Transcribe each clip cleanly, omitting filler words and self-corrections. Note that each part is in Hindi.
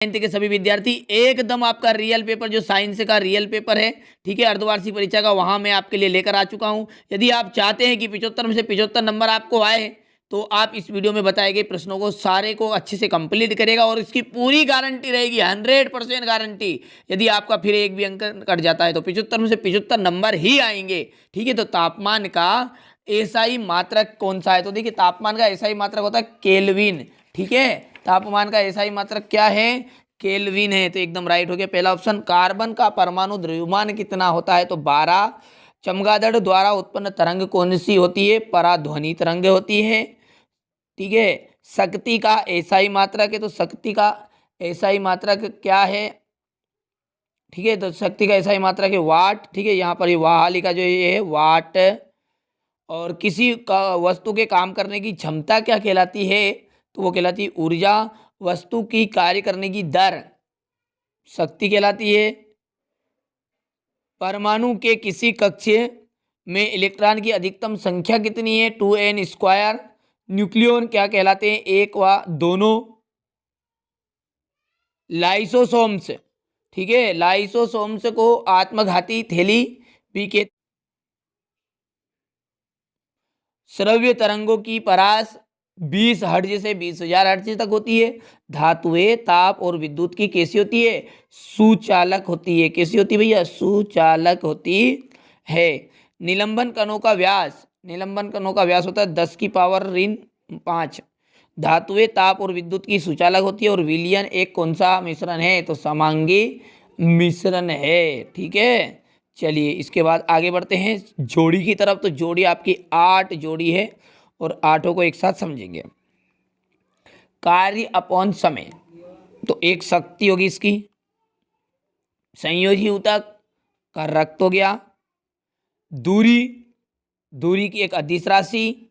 9th के सभी विद्यार्थी एकदम आपका रियल पेपर जो साइंस का रियल पेपर है, ठीक है, अर्धवार्षिक परीक्षा का, वहां मैं आपके लिए लेकर आ चुका हूं। यदि आप चाहते हैं कि 75 में से 75 नंबर आपको आए तो आप इस वीडियो में बताए गए प्रश्नों को सारे को अच्छे से कंप्लीट करेगा और इसकी पूरी गारंटी रहेगी, 100% गारंटी। यदि आपका फिर एक भी अंक कट जाता है तो 75 में से 75 नंबर ही आएंगे, ठीक है। तो तापमान का एसआई मात्रक कौन सा है? तो देखिए तापमान का एसआई मात्रक होता है केल्विन, ठीक है। तापमान का एसआई मात्रक क्या है? केल्विन है। तो एकदम राइट हो गया पहला ऑप्शन। कार्बन का परमाणु द्रव्यमान कितना होता है? तो 12। चमगादड़ द्वारा उत्पन्न तरंग कौन सी होती है? पराध्वनि तरंग होती है, ठीक है। शक्ति का एसआई मात्रक है, तो शक्ति का एसआई मात्रक क्या है? ठीक है, तो शक्ति का एसआई मात्रक है वाट, ठीक है। यहाँ पर ये वाह लिखा जो ये है वाट। और किसी का वस्तु के काम करने की क्षमता क्या कहलाती है? तो वो कहलाती है ऊर्जा। वस्तु की कार्य करने की दर शक्ति कहलाती है। परमाणु के किसी कक्षीय में इलेक्ट्रॉन की अधिकतम संख्या कितनी है? 2n²। न्यूक्लियॉन क्या कहलाते हैं? एक व दोनों। लाइसोसोम्स, ठीक है, लाइसोसोम्स को आत्मघाती थैली भी कहते। श्रव्य तरंगों की परास 20 हर्ट्ज से 20,000 हर्ट्ज तक होती है। धातुएं ताप और विद्युत की कैसी होती है? सुचालक होती है। कैसी होती है भैया? सुचालक होती है। निलंबन कणों का व्यास, निलंबन कणों का व्यास होता है 10⁵ धातुएं ताप और विद्युत की सुचालक होती है। और विलयन एक कौन सा मिश्रण है? तो समांगी मिश्रण है, ठीक है। चलिए इसके बाद आगे बढ़ते हैं जोड़ी की तरफ। तो जोड़ी आपकी 8 जोड़ी है और 8 को एक साथ समझेंगे। कार्य अपॉन समय, तो एक शक्ति होगी इसकी। संयोजी ऊतक का रक्त हो गया। दूरी, दूरी की एक अदिश राशि।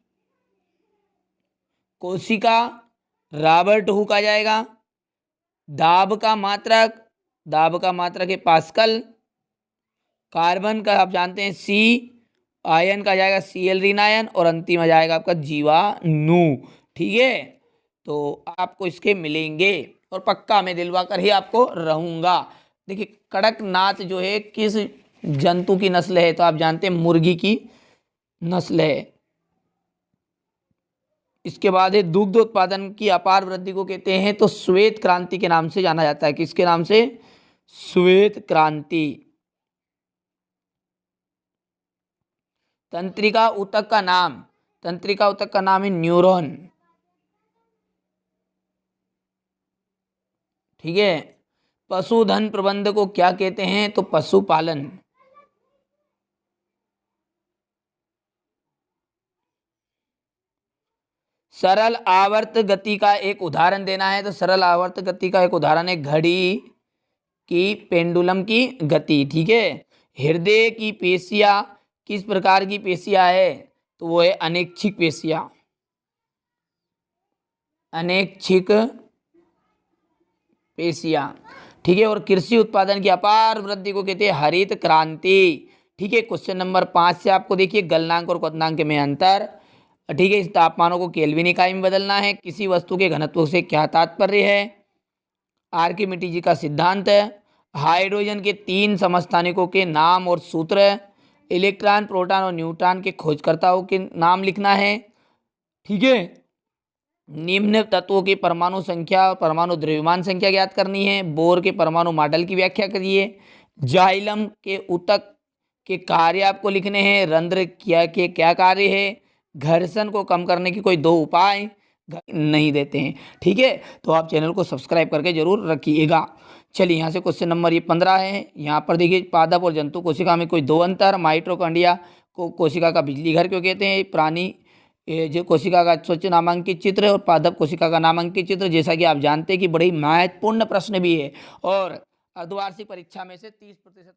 कोशिका रॉबर्ट हुक आ जाएगा। दाब का मात्रक, दाब का मात्रक है पास्कल। कार्बन का आप जानते हैं सी। आयन का जाएगा Cl ऋण आयन। और अंतिम आ जाएगा आपका जीवाणु, ठीक है। तो आपको इसके मिलेंगे और पक्का मैं दिलवा कर ही आपको रहूंगा। देखिए कड़कनाथ जो है किस जंतु की नस्ल है? तो आप जानते हैं मुर्गी की नस्ल है। इसके बाद है दुग्ध उत्पादन की अपार वृद्धि को कहते हैं तो श्वेत क्रांति के नाम से जाना जाता है। किसके नाम से? श्वेत क्रांति। तंत्रिका ऊतक का नाम, तंत्रिका ऊतक का नाम है न्यूरॉन, ठीक है। पशुधन प्रबंध को क्या कहते हैं? तो पशुपालन। सरल आवर्त गति का एक उदाहरण देना है। तो सरल आवर्त गति का एक उदाहरण है घड़ी की पेंडुलम की गति, ठीक है। हृदय की पेशियां किस प्रकार की पेशियां है? तो वो है अनैच्छिक पेशियां, अनैच्छिक पेशियां, ठीक है। और कृषि उत्पादन की अपार वृद्धि को कहते हैं हरित क्रांति, ठीक है। क्वेश्चन नंबर 5 से आपको देखिए गलनांक और क्वथनांक में अंतर, ठीक है। इस तापमानों को केल्विन इकाई में बदलना है। किसी वस्तु के घनत्व से क्या तात्पर्य है? आर्किमिडीज जी का सिद्धांत है। हाइड्रोजन के 3 समस्थानिकों के नाम और सूत्र। इलेक्ट्रॉन प्रोटॉन और न्यूट्रॉन के खोजकर्ताओं के नाम लिखना है, ठीक है। निम्न तत्वों की परमाणु संख्या, परमाणु द्रव्यमान संख्या ज्ञात करनी है। बोर के परमाणु मॉडल की व्याख्या करिए। जाइलम के ऊतक के कार्य आपको लिखने हैं। रंध्र क्या कार्य है? घर्षण को कम करने की कोई 2 उपाय नहीं देते हैं, ठीक है। तो आप चैनल को सब्सक्राइब करके जरूर रखिएगा। चलिए यहाँ से क्वेश्चन नंबर ये 15 है। यहाँ पर देखिए पादप और जंतु कोशिका में कोई 2 अंतर। माइटोकॉन्ड्रिया को कोशिका का बिजली घर क्यों कहते हैं? प्राणी जो कोशिका का स्वच्छ नामांकित चित्र है और पादप कोशिका का नामांकित चित्र, जैसा कि आप जानते हैं कि बड़ी महत्वपूर्ण प्रश्न भी है और अर्धवार्षिक परीक्षा में से 30%